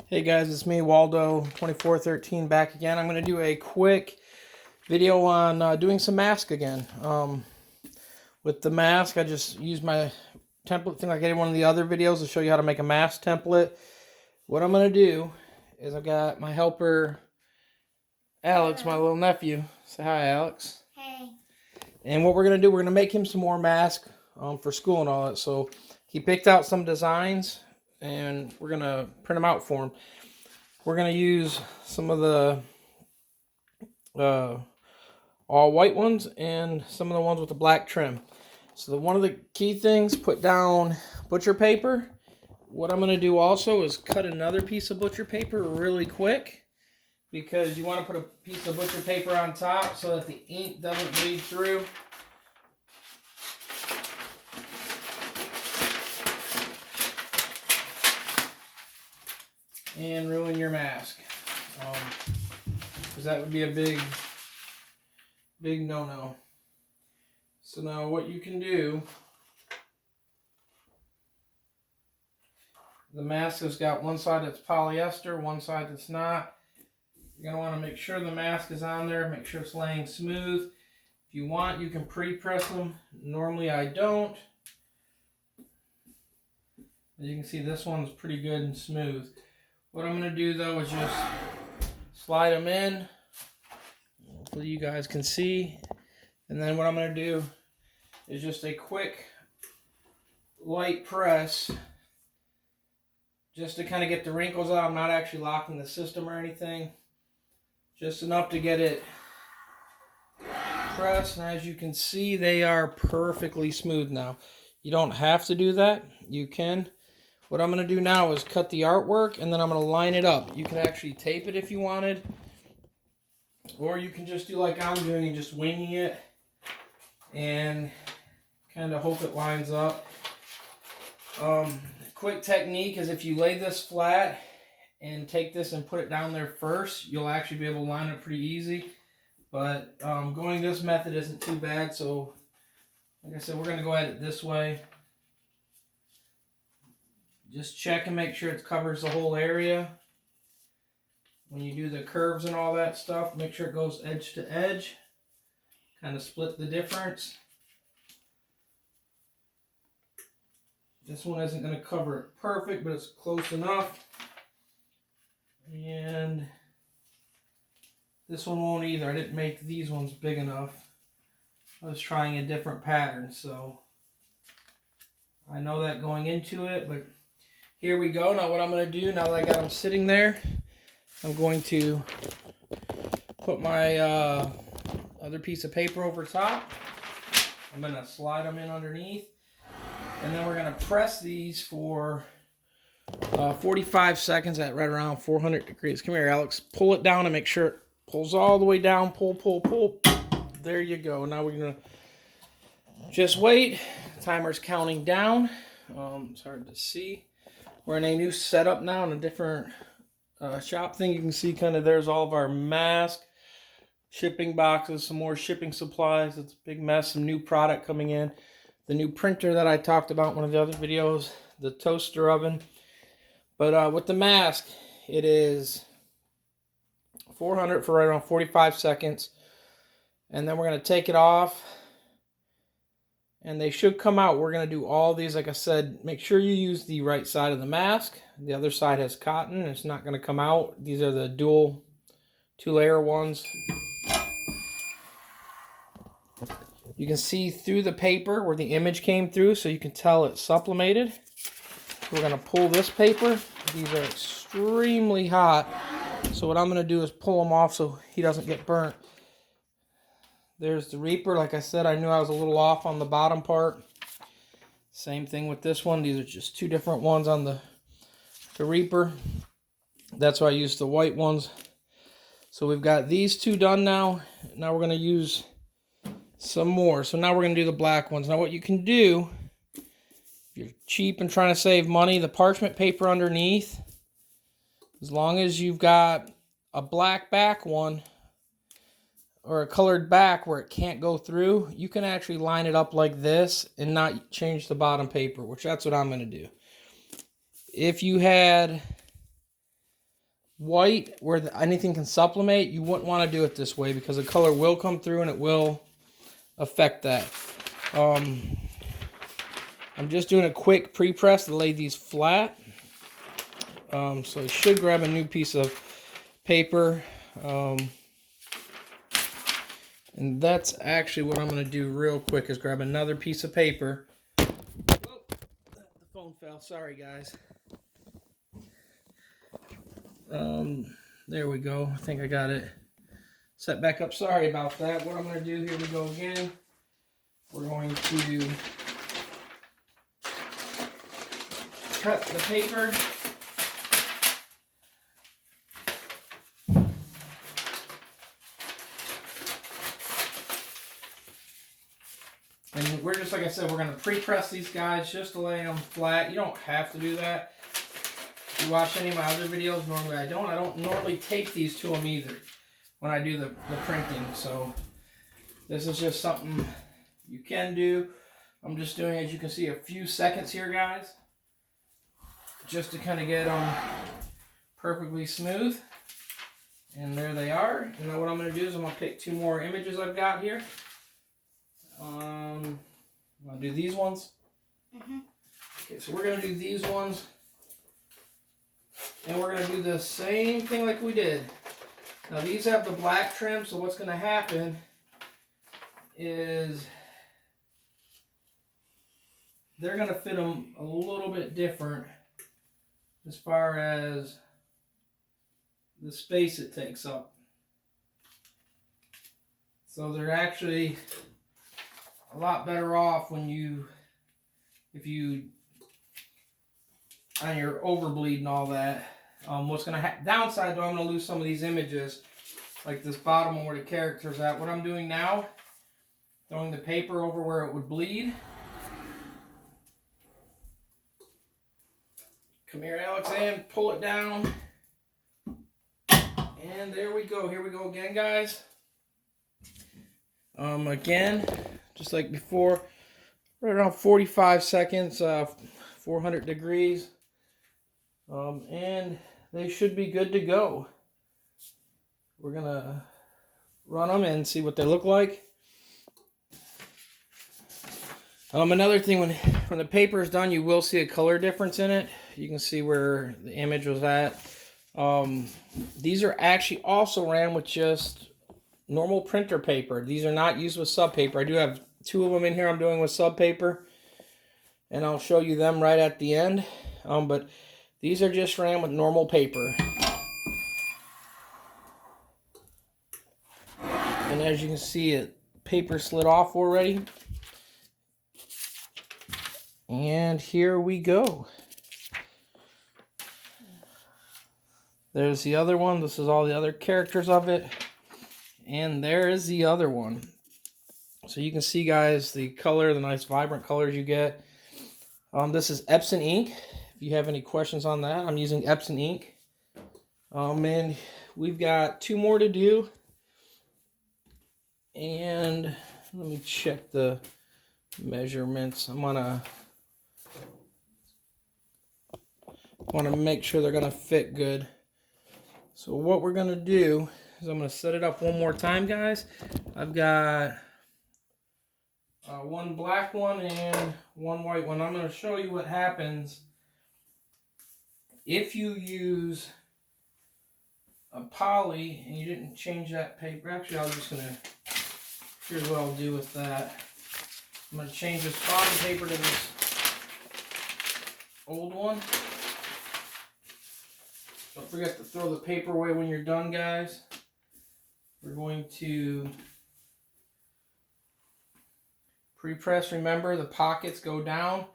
Hey guys, it's me, Waldo 2413, back again. I'm going to do a quick video on doing some mask again. With the mask, I just used my template thing like I did in one of the other videos to show you how to make a mask template. What I'm going to do is I've got my helper, Alex, my little nephew. Say hi, Alex. Hey. And what we're going to do, we're going to make him some more masks for school and all that. So he picked out some designs, and we're going to print them out for him. We're going to use some of the all white ones and some of the ones with the black trim. So one of the key things, put down butcher paper. What I'm going to do also is cut another piece of butcher paper really quick, because you want to put a piece of butcher paper on top so that the ink doesn't bleed through. And ruin your mask, because that would be a big no-no. So now what you can do, the mask has got one side that's polyester, one side that's not. You're going to want to make sure the mask is on there, make sure it's laying smooth. If you want, you can pre-press them. Normally I don't. As you can see, this one's pretty good and smooth. What I'm going to do though is just slide them in. Hopefully you guys can see. And then what I'm going to do is just a quick light press, just to kind of get the wrinkles out. I'm not actually locking the system or anything. Just enough to get it pressed. And as you can see, they are perfectly smooth now. You don't have to do that. You can. What I'm going to do now is cut the artwork, and then I'm going to line it up. You can actually tape it if you wanted, or you can just do like I'm doing and just winging it and kind of hope it lines up. Quick technique is if you lay this flat and take this and put it down there first, you'll actually be able to line it pretty easy. But going this method isn't too bad, so like I said, we're going to go at it this way. Just check and make sure it covers the whole area. When you do the curves and all that stuff, make sure it goes edge to edge. Kind of split the difference. This one isn't going to cover it perfect, but it's close enough. And this one won't either. I didn't make these ones big enough. I was trying a different pattern, so I know that going into it, but here we go. Now what I'm going to do, now that I got them sitting there, I'm going to put my other piece of paper over top. I'm going to slide them in underneath. And then we're going to press these for 45 seconds at right around 400 degrees. Come here, Alex. Pull it down and make sure it pulls all the way down. Pull, pull, pull. There you go. Now we're going to just wait. Timer's counting down. It's hard to see. We're in a new setup now in a different shop thing. You can see kind of there's all of our mask, shipping boxes, some more shipping supplies. It's a big mess, some new product coming in. The new printer that I talked about in one of the other videos, the toaster oven. But with the mask, it is 400 for right around 45 seconds. And then we're going to take it off. And they should come out. We're going to do all these, like I said, make sure you use the right side of the mask. The other side has cotton. It's not going to come out. These are the dual two-layer ones. You can see through the paper where the image came through, so you can tell it's sublimated. We're going to pull this paper. These are extremely hot. So what I'm going to do is pull them off so he doesn't get burnt. There's the Reaper. Like I said, I knew I was a little off on the bottom part. Same thing with this one. These are just two different ones on the Reaper. That's why I used the white ones. So we've got these two done now. Now we're going to use some more. So now we're going to do the black ones. Now what you can do, if you're cheap and trying to save money, the parchment paper underneath, as long as you've got a black back one, or a colored back where it can't go through, you can actually line it up like this and not change the bottom paper, which that's what I'm going to do. If you had white where anything can sublimate, you wouldn't want to do it this way because the color will come through and it will affect that. I'm just doing a quick pre-press to lay these flat. So I should grab a new piece of paper. And that's actually what I'm going to do real quick is grab another piece of paper. Oh, the phone fell. Sorry, guys. There we go. I think I got it set back up. Sorry about that. What I'm going to do, here we go again. We're going to cut the paper. And we're just, like I said, we're going to pre-press these guys just to lay them flat. You don't have to do that. If you watch any of my other videos, normally I don't normally tape these to them either when I do the printing. So this is just something you can do. I'm just doing, as you can see, a few seconds here, guys, just to kind of get them perfectly smooth. And there they are. And now what I'm going to do is I'm going to pick two more images I've got here. I'm going to do these ones. Okay, so we're going to do these ones. And we're going to do the same thing like we did. Now these have the black trim, so what's going to happen is they're going to fit them a little bit different as far as the space it takes up. So they're actually a lot better off when if you on your overbleed and all that. What's going to downside though, I'm going to lose some of these images, like this bottom one where the character's at. What I'm doing now, throwing the paper over where it would bleed. Come here, Alex, and pull it down. And there we go. Here we go again, guys. Again, just like before, right around 45 seconds, 400 degrees. And they should be good to go. We're gonna run them and see what they look like. Another thing, when the paper is done, you will see a color difference in it. You can see where the image was at. These are actually also ran with just normal printer paper. These are not used with sub paper. I do have two of them in here I'm doing with sub paper, and I'll show you them right at the end. But these are just ran with normal paper. And as you can see, it paper slid off already. And here we go. There's the other one. This is all the other characters of it. And there is the other one. So you can see, guys, the color, the nice vibrant colors you get. This is Epson ink. If you have any questions on that, I'm using Epson ink. And we've got two more to do. And let me check the measurements. I'm gonna want to make sure they're gonna fit good. So what we're gonna do is I'm gonna set it up one more time, guys. I've got one black one and one white one. I'm gonna show you what happens if you use a poly and you didn't change that paper. Actually, I was just gonna, here's what I'll do with that. I'm gonna change this bottom paper to this old one. Don't forget to throw the paper away when you're done, guys. We're going to pre-press. Remember, the pockets go down.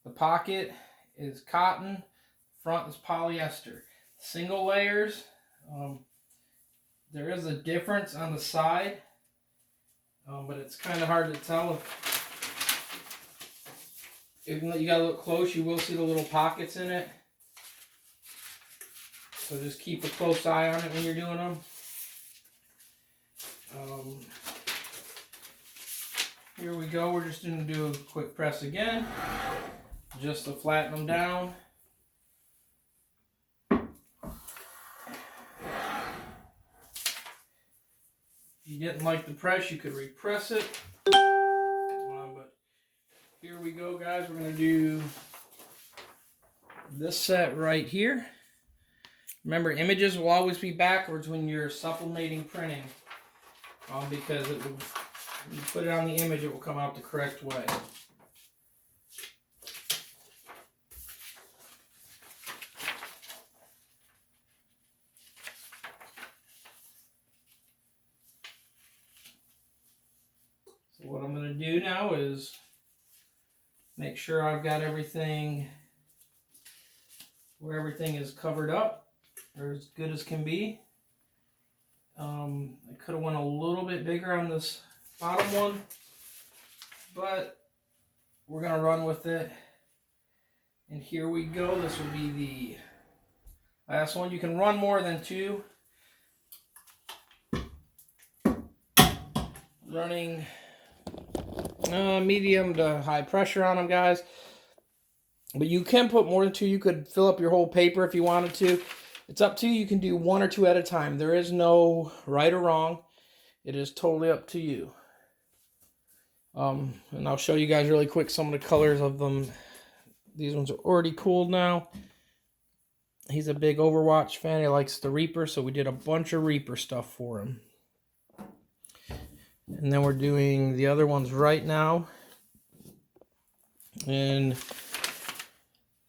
The pocket is cotton, front is polyester. Single layers, there is a difference on the side, but it's kind of hard to tell. If you gotta look close, you will see the little pockets in it. So just keep a close eye on it when you're doing them. Here we go. We're just going to do a quick press again, just to flatten them down. you didn't like the press, you could repress it. But here we go, guys. We're going to do this set right here. Remember, images will always be backwards when you're sublimating printing, because it will, when you put it on the image, it will come out the correct way. So what I'm going to do now is make sure I've got everything where everything is covered up, or as good as can be. I could have went a little bit bigger on this bottom one, but we're going to run with it. And here we go. This will be the last one. You can run more than 2. Running medium to high pressure on them, guys. But you can put more than 2. You could fill up your whole paper if you wanted to. It's up to you. You can do 1 or 2 at a time. There is no right or wrong. It is totally up to you. And I'll show you guys really quick some of the colors of them. These ones are already cooled now. He's a big Overwatch fan. He likes the Reaper, so we did a bunch of Reaper stuff for him. And then we're doing the other ones right now. And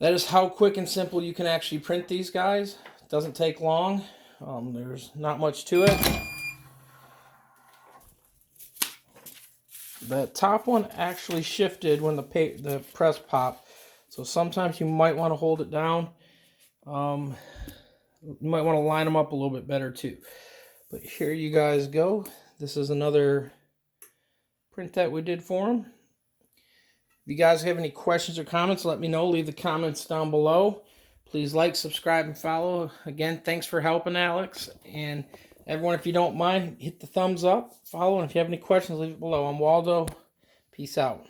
that is how quick and simple you can actually print these guys. It doesn't take long. There's not much to it. The top one actually shifted when the press popped. So sometimes you might want to hold it down. You might want to line them up a little bit better too. But here you guys go. This is another print that we did for them. If you guys have any questions or comments, let me know. Leave the comments down below. Please like, subscribe, and follow. Again, thanks for helping, Alex. And everyone, if you don't mind, hit the thumbs up, follow, and if you have any questions, leave it below. I'm Waldo. Peace out.